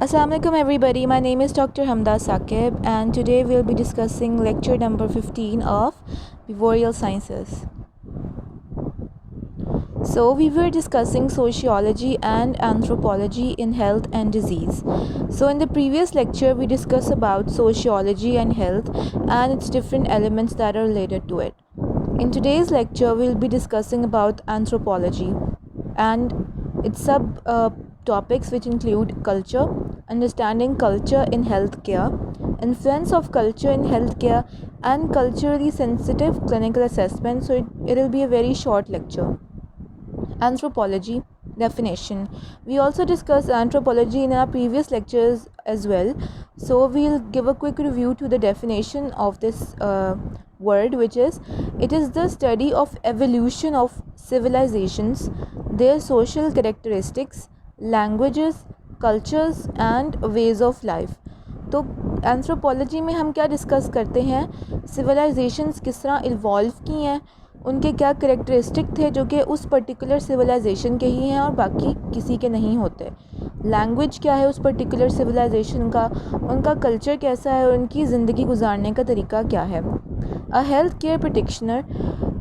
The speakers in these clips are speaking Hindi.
Assalamualaikum everybody, my name is Dr. Hamda Saqib and today we'll be discussing lecture number 15 of Behavioral Sciences. So we were discussing sociology and anthropology in health and disease. So in the previous lecture we discussed about sociology and health and its different elements that are related to it. In today's lecture we'll be discussing about anthropology and its sub topics which include culture, understanding culture in healthcare, influence of culture in healthcare, and culturally sensitive clinical assessment. So it'll be a very short lecture. Anthropology definition. We also discussed anthropology in our previous lectures as well. So we'll give a quick review to the definition of this word, which is it is the study of evolution of civilizations, their social characteristics, languages, cultures and ways of life. तो एंथ्रोपोलॉजी में हम क्या डिस्कस करते हैं, सिविलाइजेशंस किस तरह इवॉल्व की हैं, उनके क्या करेक्टरिस्टिक थे जो कि उस पर्टिकुलर सिविलाइजेशन के ही हैं और बाकी किसी के नहीं होते, लैंग्वेज क्या है उस पर्टिकुलर सिविलाइजेशन का, उनका कल्चर कैसा है और उनकी ज़िंदगी गुजारने का तरीका क्या है. A health care practitioner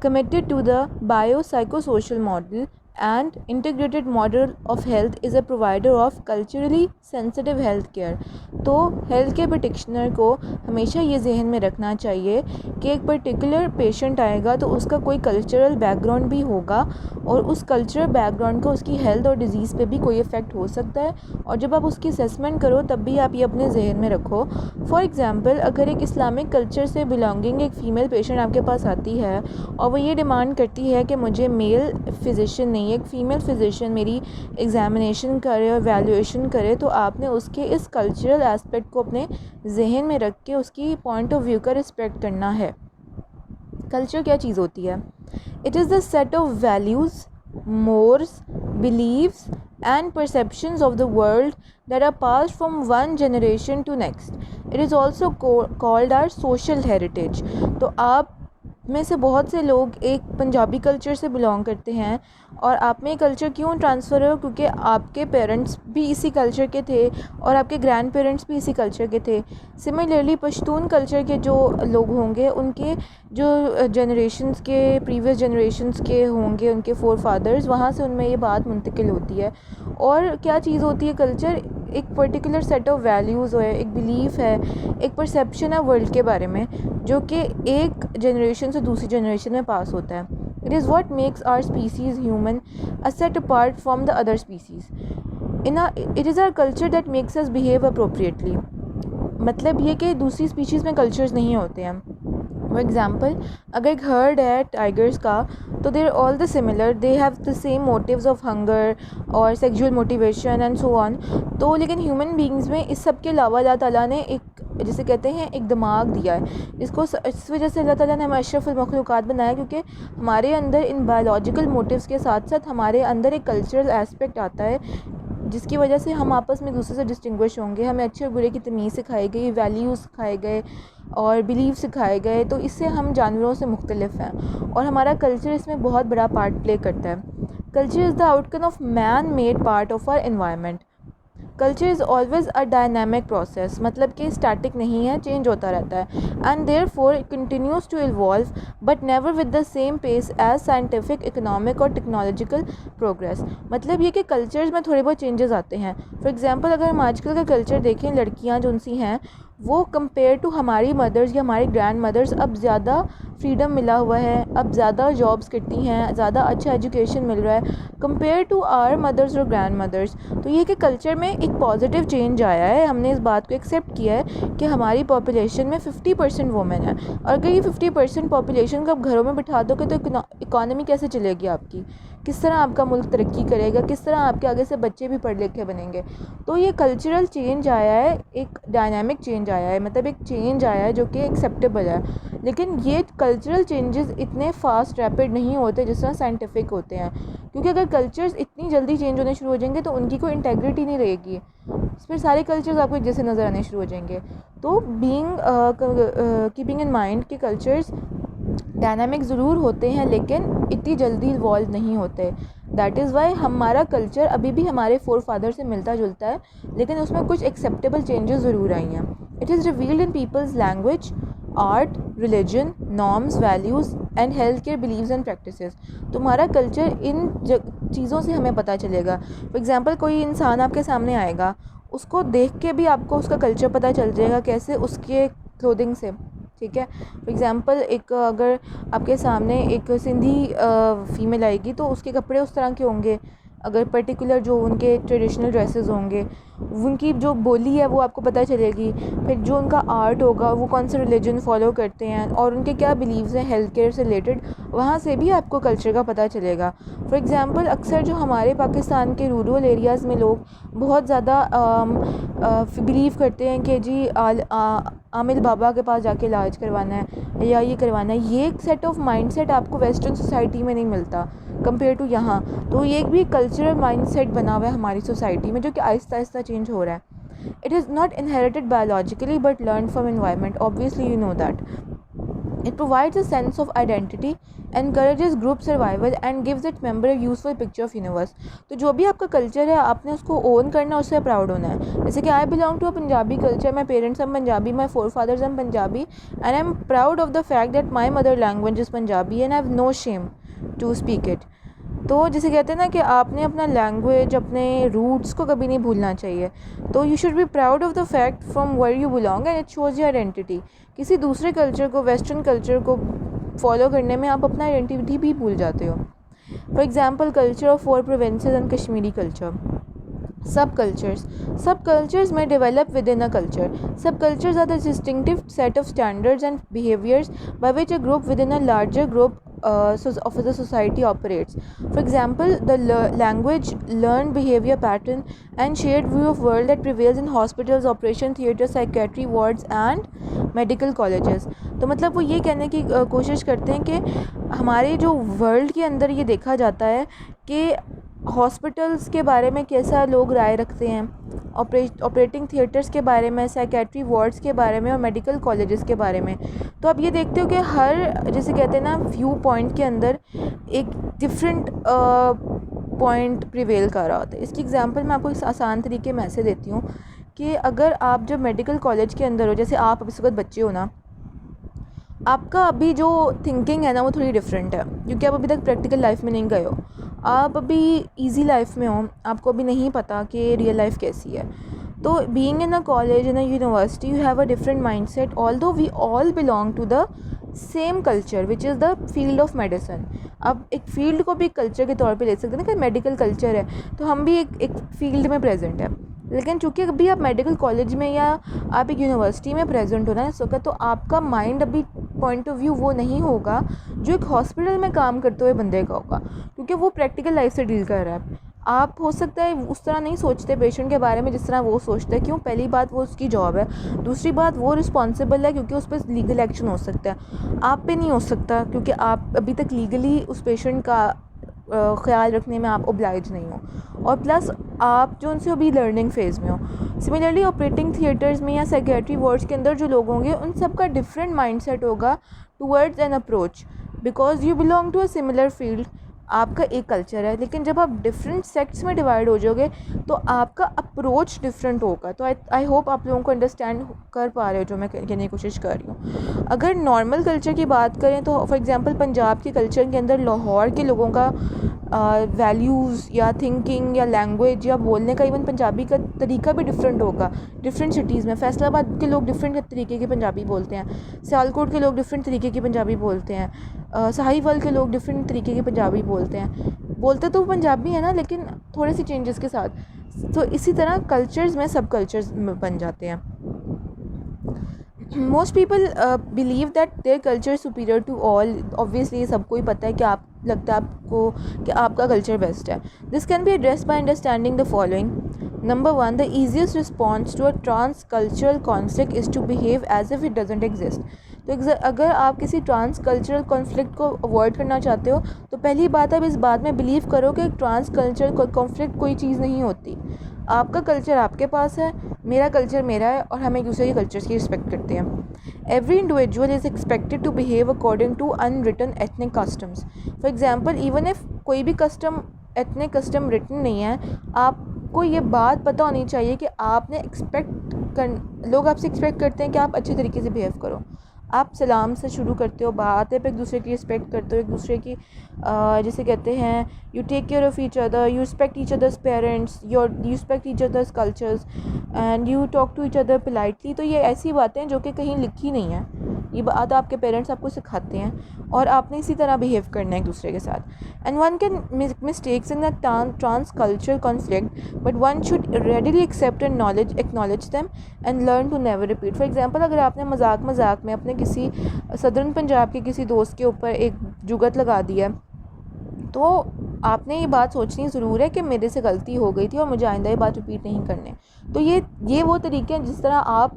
committed to the biopsychosocial model and integrated model of health is a provider of culturally sensitive health care. तो हेल्थ केयर प्रैक्टिशनर को हमेशा ये जहन में रखना चाहिए कि एक पर्टिकुलर पेशेंट आएगा तो उसका कोई कल्चरल बैकग्राउंड भी होगा और उस कल्चरल बैकग्राउंड का उसकी हेल्थ और डिज़ीज़ पे भी कोई इफ़ेक्ट हो सकता है. और जब आप उसकी असेसमेंट करो तब भी आप ये अपने जहन में रखो. फॉर एग्ज़ाम्पल, अगर एक इस्लामिक कल्चर से बिलोंगिंग एक फ़ीमेल पेशेंट आपके पास आती है और वो ये डिमांड करती है कि मुझे मेल फिजिशियन नहीं, एक फ़ीमेल फिजिशियन मेरी एग्ज़ामिनेशन करे और वैल्यूएशन करे, तो आपने उसके इस कल्चरल एस्पेक्ट को अपने जहन में रख के उसकी पॉइंट ऑफ व्यू का रिस्पेक्ट करना है. कल्चर क्या चीज़ होती है? It is the set of values, mores, believes and perceptions of the world that are passed from one generation to next. It is also called our social heritage. तो आप में से बहुत से लोग एक पंजाबी कल्चर से बिलोंग करते हैं और आप में कल्चर क्यों ट्रांसफ़र हो, क्योंकि आपके पेरेंट्स भी इसी कल्चर के थे और आपके ग्रैंड पेरेंट्स भी इसी कल्चर के थे. सिमिलरली पश्तून कल्चर के जो लोग होंगे उनके जो जनरेशन्स के प्रीवियस जनरेशन्स के होंगे उनके फोर फादर्स, वहाँ से उनमें ये बात मुंतकिल होती है. और क्या चीज़ होती है कल्चर? एक पर्टिकुलर सेट ऑफ वैल्यूज़ है, एक बिलीफ है, एक परसेप्शन है वर्ल्ड के बारे में जो कि एक जनरेशन से दूसरी जनरेशन में पास होता है. It is what makes our species human a set apart from the other species. It is our culture that makes us behave appropriately. मतलब ये कि दूसरी स्पीशीज़ में कल्चर्स नहीं होते हैं. फॉर एग्ज़ाम्पल, अगर एक हर्ड है टाइगर्स का तो they are all the similar, they have the same motives of hunger और sexual motivation and so on. तो लेकिन ह्यूमन बीइंग्स में इस सब के अलावा अल्लाह ताला ने एक, जिसे कहते हैं, एक दिमाग दिया है. इसको इस वजह से अल्लाह ताला ने हमें अशरफुल मखलूक़ात बनाया क्योंकि हमारे अंदर इन बायोलॉजिकल मोटिव्स के साथ साथ हमारे अंदर एक कल्चरल एस्पेक्ट आता है जिसकी वजह से हम आपस में दूसरे से डिस्टिंग्विश होंगे. हमें अच्छे और बुरे की तमीज़ सिखाई गई, वैल्यूज़ सिखाए गए और बिलीव सिखाए गए. तो इससे हम जानवरों से मुख्तलिफ हैं और हमारा कल्चर इसमें बहुत बड़ा पार्ट प्ले करता है. Culture is the outcome of man made part of our environment. Culture is always a dynamic process, मतलब कि स्टैटिक नहीं है, चेंज होता रहता है. And therefore it continues to evolve but never with the same pace as scientific, economic और टेक्नोलॉजिकल प्रोग्रेस. मतलब ये कि कल्चर्स में थोड़े बहुत चेंजेस आते हैं. फॉर एग्ज़ाम्पल, अगर हम आजकल का कल्चर देखें, लड़कियाँ जो सी हैं वो कंपेयर टू हमारी मदर्स या हमारी ग्रैंड मदर्स अब ज़्यादा फ्रीडम मिला हुआ है, अब ज़्यादा जॉब्स करती हैं, ज़्यादा अच्छा एजुकेशन मिल रहा है कंपेयर टू आवर मदर्स और ग्रैंड मदर्स. तो ये कि कल्चर में एक पॉजिटिव चेंज आया है. हमने इस बात को एक्सेप्ट किया है कि हमारी पॉपुलेशन में 50% वुमेन है और अगर ये 50% पॉपुलेशन को आप घरों में बिठा दोगे तो इकॉनमी कैसे चलेगी आपकी? किस तरह आपका मुल्क तरक्की करेगा? किस तरह आपके आगे से बच्चे भी पढ़ लिखे बनेंगे? तो ये कल्चरल चेंज आया है, एक डायनामिक चेंज आया है, मतलब एक चेंज आया है जो कि एक्सेप्टेबल है. लेकिन ये कल्चरल चेंजेस इतने फास्ट रैपिड नहीं होते जिस तरह साइंटिफिक होते हैं, क्योंकि अगर कल्चर्स इतनी जल्दी चेंज होने शुरू हो जाएंगे तो उनकी कोई इंटेग्रिटी नहीं रहेगी, फिर सारे कल्चर्स आपको एक जैसे नज़र आने शुरू हो जाएंगे. तो कीपिंग इन माइंड कि कल्चर्स डायनामिक ज़रूर होते हैं लेकिन इतनी जल्दी इवॉल्व नहीं होते. दैट इज़ वाई हमारा कल्चर अभी भी हमारे फोर फादर से मिलता जुलता है, लेकिन उसमें कुछ एक्सेप्टेबल चेंजेस ज़रूर आई हैं. It is revealed in people's language, art, religion, norms, values and health care believes and practices. तुम्हारा कल्चर इन चीज़ों से हमें पता चलेगा. फॉर एग्ज़ाम्पल कोई इंसान आपके सामने आएगा, उसको देख के भी आपको उसका कल्चर पता चल जाएगा, कैसे उसके क्लोथिंग से. ठीक है, फॉर एग्ज़ाम्पल एक अगर आपके सामने एक सिंधी फ़ीमेल आएगी तो उसके कपड़े उस तरह के होंगे, अगर पर्टिकुलर जो उनके ट्रेडिशनल ड्रेसेस होंगे, उनकी जो बोली है वो आपको पता चलेगी. फिर जो उनका आर्ट होगा, वो कौन से रिलीजन फॉलो करते हैं और उनके क्या बिलीव्स हैं हेल्थ केयर से रिलेटेड, वहाँ से भी आपको कल्चर का पता चलेगा. फॉर एग्ज़ाम्पल अक्सर जो हमारे पाकिस्तान के रूरल एरियाज़ में लोग बहुत ज़्यादा बिलीव करते हैं कि जी आमिर बाबा के पास जाके इलाज करवाना है या ये करवाना है. ये एक सेट ऑफ माइंडसेट आपको वेस्टर्न सोसाइटी में नहीं मिलता कंपेयर टू यहाँ. तो ये एक भी कल्चरल माइंडसेट बना हुआ है हमारी सोसाइटी में, जो कि आहिस्ता आहिस्ता चेंज हो रहा है. It is not inherited biologically but learn from environment. Obviously you know that. It provides a sense of identity, encourages group survival and gives its member a useful picture of universe. तो जो भी आपका कल्चर है आपने उसको ओन करना, उससे प्राउड होना है. जैसे कि I belong to a Punjabi culture, my parents are Punjabi, my forefathers are Punjabi and I am proud of the fact that my mother language is Punjabi and I have no shame to speak it. तो जैसे कहते हैं ना कि आपने अपना लैंग्वेज, अपने रूट्स को कभी नहीं भूलना चाहिए. तो you should be proud of the fact from where you belong and it shows your identity. किसी दूसरे कल्चर को, वेस्टर्न कल्चर को फॉलो करने में आप अपना आइडेंटिटी भी भूल जाते हो. For example culture of 4 provinces and Kashmiri culture. सब cultures may develop within a culture. Subcultures are the distinctive set of standards and behaviors by which a group within a larger group of the society operates. For example, the language, learned behavior pattern and shared view of world that prevails in hospitals, operation theatres, psychiatry wards and medical colleges. तो मतलब वो ये कहने की कोशिश करते हैं कि हमारे जो वर्ल्ड के अंदर ये देखा जाता है कि हॉस्पिटल्स के बारे में कैसा लोग राय रखते हैं, ऑपरेटिंग थिएटर्स के बारे में, साइकेट्री वार्ड्स के बारे में और मेडिकल कॉलेजेस के बारे में. तो आप ये देखते हो कि हर, जैसे कहते हैं ना, व्यू पॉइंट के अंदर एक डिफरेंट पॉइंट प्रिवेल कर रहा होता है. इसकी एग्जांपल मैं आपको इस आसान तरीके में ऐसे देती हूँ कि अगर आप जब मेडिकल कॉलेज के अंदर हो, जैसे आप इस वक्त बच्चे हो ना, आपका अभी जो थिंकिंग है ना वो थोड़ी डिफरेंट है, क्योंकि आप अभी तक प्रैक्टिकल लाइफ में नहीं गए हो. आप अभी इजी लाइफ में हो, आपको अभी नहीं पता कि रियल लाइफ कैसी है. तो being in a college, in a university, you have a different mindset, although we all belong to the same culture which is the field of medicine. अब एक फील्ड को भी कल्चर के तौर पे ले सकते हैं ना, कि मेडिकल कल्चर है तो हम भी एक फील्ड में प्रेजेंट है. लेकिन चूंकि अभी आप मेडिकल कॉलेज में या आप एक यूनिवर्सिटी में प्रेजेंट हो ना इस वक्त, तो आपका माइंड अभी पॉइंट ऑफ व्यू वो नहीं होगा जो एक हॉस्पिटल में काम करते हुए बंदे का होगा, क्योंकि वो प्रैक्टिकल लाइफ से डील कर रहा है. आप हो सकता है उस तरह नहीं सोचते पेशेंट के बारे में जिस तरह वो सोचता है. क्यों? पहली बात वो उसकी जॉब है, दूसरी बात वो रिस्पॉन्सिबल है क्योंकि उस पर लीगल एक्शन हो सकता है. आप पे नहीं हो सकता क्योंकि आप अभी तक लीगली उस पेशेंट का ख्याल रखने में आप ओब्लाइज नहीं हो, और प्लस आप जो उनसे अभी लर्निंग फेज़ में हो. सिमिलरली ऑपरेटिंग थिएटर्स में या साइकेट्री वार्ड्स के अंदर जो लोग होंगे उन सब का डिफरेंट माइंडसेट होगा towards an approach, because you belong to a similar field. आपका एक कल्चर है, लेकिन जब आप डिफरेंट सेक्ट्स में डिवाइड हो जाओगे तो आपका अप्रोच डिफरेंट होगा. तो आई होप आप लोगों को अंडरस्टैंड कर पा रहे हो जो मैं कहने की कोशिश कर रही हूँ. अगर नॉर्मल कल्चर की बात करें तो फॉर एग्जांपल पंजाब के कल्चर के अंदर लाहौर के लोगों का वैल्यूज़ या थिंकिंग या लैंग्वेज या बोलने का, इवन पंजाबी का तरीका भी डिफरेंट होगा डिफरेंट सिटीज़ में. फैसलाबाद के लोग डिफरेंट तरीके के पंजाबी बोलते हैं, सियालकोट के लोग डिफरेंट तरीके की पंजाबी बोलते हैं, साहिवाल के लोग डिफरेंट तरीके की पंजाबी बोलते हैं. बोलते तो पंजाबी है ना, लेकिन थोड़े से चेंजेस के साथ. तो इसी तरह कल्चर्स में सब कल्चर्स बन जाते हैं. Most people believe that their culture superior to all. Obviously सबको ही पता है कि आप, लगता है आपको कि आपका कल्चर बेस्ट है. This can be addressed by understanding the following. Number 1, the easiest response to a trans cultural conflict is to behave as if it doesn't exist. तो अगर आप किसी ट्रांस कल्चरल कॉन्फ्लिक्ट को अवॉइड करना चाहते हो तो पहली बात आप इस बात में बिलीव करो कि ट्रांस कल्चरल कॉन्फ्लिक्ट कोई चीज़ नहीं होती. आपका कल्चर आपके पास है, मेरा कल्चर मेरा है, और हम एक दूसरे के कल्चर्स की रिस्पेक्ट करते हैं. Every individual is expected to behave according to unwritten ethnic customs. For example, even if कोई भी कस्टम एथनिक कस्टम रिटन नहीं है। आपको ये बात पता होनी चाहिए कि आपने लोग आपसे एक्सपेक्ट करते हैं कि आप अच्छे तरीके से बिहेव करो। आप सलाम से शुरू करते हो, बात है, पे एक दूसरे की रिस्पेक्ट करते हो, एक दूसरे की जिसे कहते हैं you take care of each other, you respect each other's parents, you respect each other's cultures and you talk to each other politely. तो ये ऐसी बातें हैं जो कि कहीं लिखी नहीं है, ये बात आपके पेरेंट्स आपको सिखाते हैं और आपने इसी तरह बिहेव करना है एक दूसरे के साथ। And one can mistakes in the trans culture conflict but one should readily accept and acknowledge them and learn to never repeat. For example, अगर आपने मजाक में अपने किसी सदर्न पंजाब के किसी दोस्त के ऊपर एक जुगत लगा दिया, तो आपने ये बात सोचनी ज़रूर है कि मेरे से गलती हो गई थी और मुझे आइंदा ये बात रिपीट नहीं करनी। तो ये वो तरीके हैं जिस तरह आप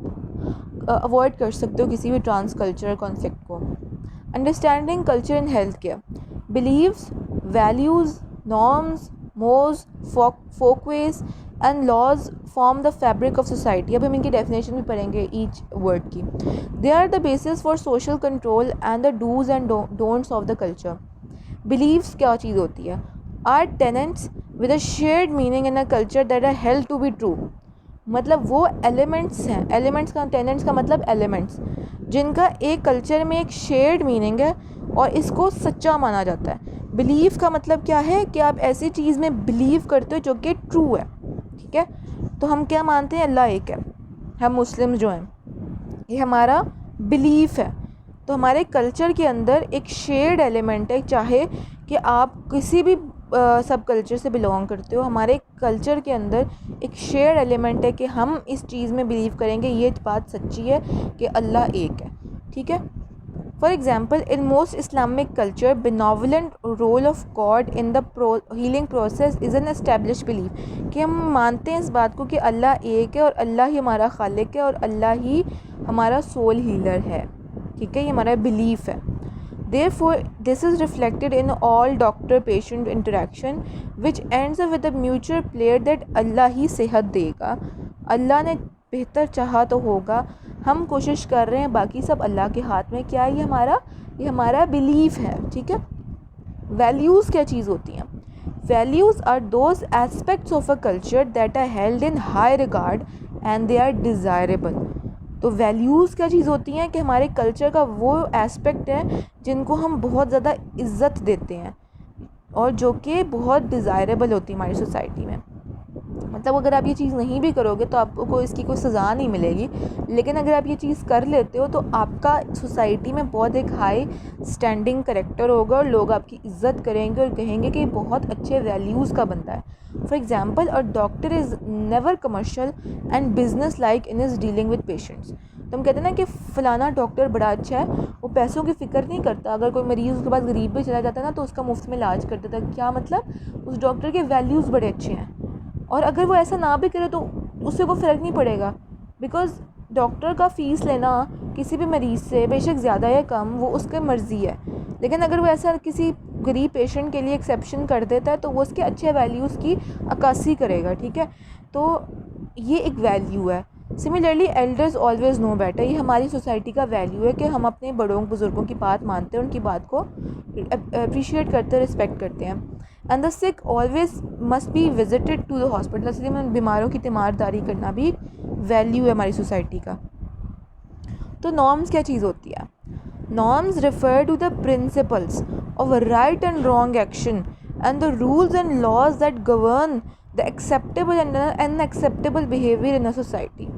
अवॉइड कर सकते हो किसी भी ट्रांस कल्चरल कॉन्फ्लिक्ट को। Understanding culture in health care, beliefs, values, norms, mores, folkways and laws form the fabric of society. अब हम इनकी डेफिनेशन भी पढ़ेंगे ईच वर्ड की। They are the basis for social control and the dos and don'ts of the culture. Beliefs क्या चीज़ होती है? Are tenets with a shared meaning in a culture that are held to be true. मतलब वो एलिमेंट्स हैं, एलिमेंट्स का, टेनेंट्स का मतलब एलिमेंट्स, जिनका एक कल्चर में एक शेयर्ड मीनिंग है और इसको सच्चा माना जाता है। बिलीव का मतलब क्या है कि आप ऐसी चीज़ में बिलीव करते हो जो कि ट्रू है, ठीक है। तो हम क्या मानते हैं? अल्लाह एक है। हम मुस्लिम जो हैं, ये हमारा बिलीफ है। तो हमारे कल्चर के अंदर एक शेयर्ड एलिमेंट है, चाहे कि आप किसी भी सब कल्चर से बिलोंग करते हो, हमारे कल्चर के अंदर एक शेयर्ड एलिमेंट है कि हम इस चीज़ में बिलीव करेंगे, ये बात सच्ची है कि अल्लाह एक है, ठीक है। For example, in most Islamic culture benevolent role of God in the healing process is an establish belief, कि हम मानते हैं इस बात को कि अल्लाह एक है और अल्लाह ही हमारा खालिक है और अल्लाह ही हमारा सोल हीलर है, ठीक है। ये हमारा बिलीफ है। Therefore, this is reflected in all doctor-patient interaction, which ends up with a mutual prayer that अल्लाह ही सेहत देगा, अल्लाह ने बेहतर चाहा तो होगा, हम कोशिश कर रहे हैं, बाकी सब अल्लाह के हाथ में। क्या है? ये हमारा बिलीफ है, ठीक है। वैल्यूज़ क्या चीज़ होती हैं? Values are those aspects of a culture that are held in high regard and they are desirable. तो वैल्यूज़ क्या चीज़ होती हैं? कि हमारे कल्चर का वो एस्पेक्ट है जिनको हम बहुत ज़्यादा इज़्ज़त देते हैं और जो कि बहुत डिज़ायरेबल होती है हमारी सोसाइटी में। मतलब अगर आप ये चीज़ नहीं भी करोगे तो आपको इसकी कोई सज़ा नहीं मिलेगी, लेकिन अगर आप ये चीज़ कर लेते हो तो आपका सोसाइटी में बहुत एक हाई स्टैंडिंग करेक्टर होगा और लोग आपकी इज़्ज़त करेंगे और कहेंगे कि बहुत अच्छे वैल्यूज़ का बंदा है। For example, a doctor is never commercial and business like in is dealing with patients. तो हम कहते हैं ना कि फ़लाना डॉक्टर बड़ा अच्छा है, वो पैसों की फ़िक्र नहीं करता। अगर कोई मरीज़ उसके पास गरीब भी चला जाता है ना तो उसका मुफ्त में इलाज कर देता है। क्या मतलब? उस डॉक्टर के वैल्यूज़ बड़े अच्छे हैं। और अगर वो ऐसा ना भी करे तो उससे कोई फ़र्क नहीं पड़ेगा, बिकॉज़ डॉक्टर का फ़ीस लेना किसी भी मरीज़ से बेशक ज़्यादा या कम वो उसकी मर्ज़ी है, लेकिन अगर वो ऐसा किसी गरीब पेशेंट के लिए एक्सेप्शन कर देता है तो वो उसके अच्छे वैल्यूज़ की अक्कासी करेगा, ठीक है। तो ये एक वैल्यू है। Similarly, elders always know better, ये हमारी सोसाइटी का वैल्यू है कि हम अपने बड़ों बुज़ुर्गों की बात मानते हैं, उनकी बात को अप्रिशिएट करते हैं, रिस्पेक्ट करते हैं। And the sick always must be visited to the hospital, इसलिए में बीमारों की तीमारदारी करना भी वैल्यू है हमारी सोसाइटी का। तो नॉर्म्स क्या चीज़ होती है? Norms refer to the principles of right and wrong action and the rules and laws that govern the acceptable and unacceptable behaviour in a society.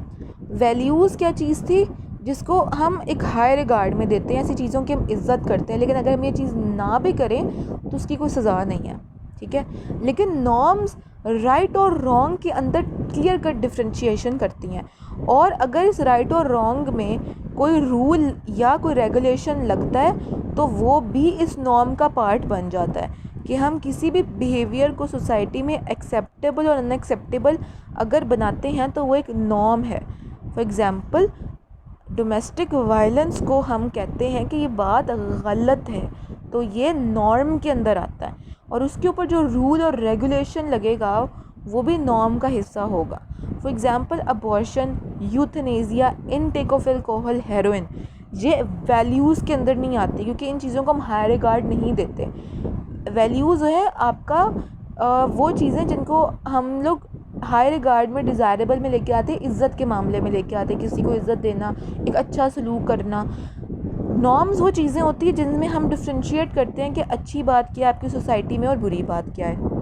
Values क्या चीज़ थी? जिसको हम एक हाई रिगार्ड में देते हैं, ऐसी चीज़ों की हम इज़्ज़त करते हैं, लेकिन अगर हम ये चीज़ ना भी करें तो उसकी कोई सज़ा नहीं है, ठीक है। लेकिन नॉर्म्स राइट और रॉन्ग के अंदर क्लियर कट डिफ्रेंशिएशन करती हैं, और अगर इस राइट और रॉन्ग में कोई रूल या कोई रेगुलेशन लगता है तो वो भी इस नॉर्म का पार्ट बन जाता है कि हम किसी भी बिहेवियर को सोसाइटी में एक्सेप्टेबल और अनएक्सेप्टेबल अगर बनाते हैं तो वो एक नॉर्म है। फॉर एग्ज़ाम्पल, डोमेस्टिक वायलेंस को हम कहते हैं कि ये बात गलत है, तो ये नॉर्म के अंदर आता है, और उसके ऊपर जो रूल और रेगुलेशन लगेगा वो भी नॉर्म का हिस्सा होगा। For example, abortion, euthanasia, intake of alcohol, heroin, ये वैल्यूज़ के अंदर नहीं आती क्योंकि इन चीज़ों को हम हाई रिगार्ड नहीं देते। वैल्यूज़ है आपका वो चीज़ें जिनको हम लोग हाई रिगार्ड में, डिज़ायरेबल में लेके आते हैं, इज़्ज़त के मामले में लेके आते हैं, किसी को इज़्ज़त देना, एक अच्छा सलूक करना। नॉर्म्स वो चीज़ें होती हैं जिनमें हम डिफ्रेंशिएट करते हैं कि अच्छी बात क्या है आपकी सोसाइटी में और बुरी बात क्या है।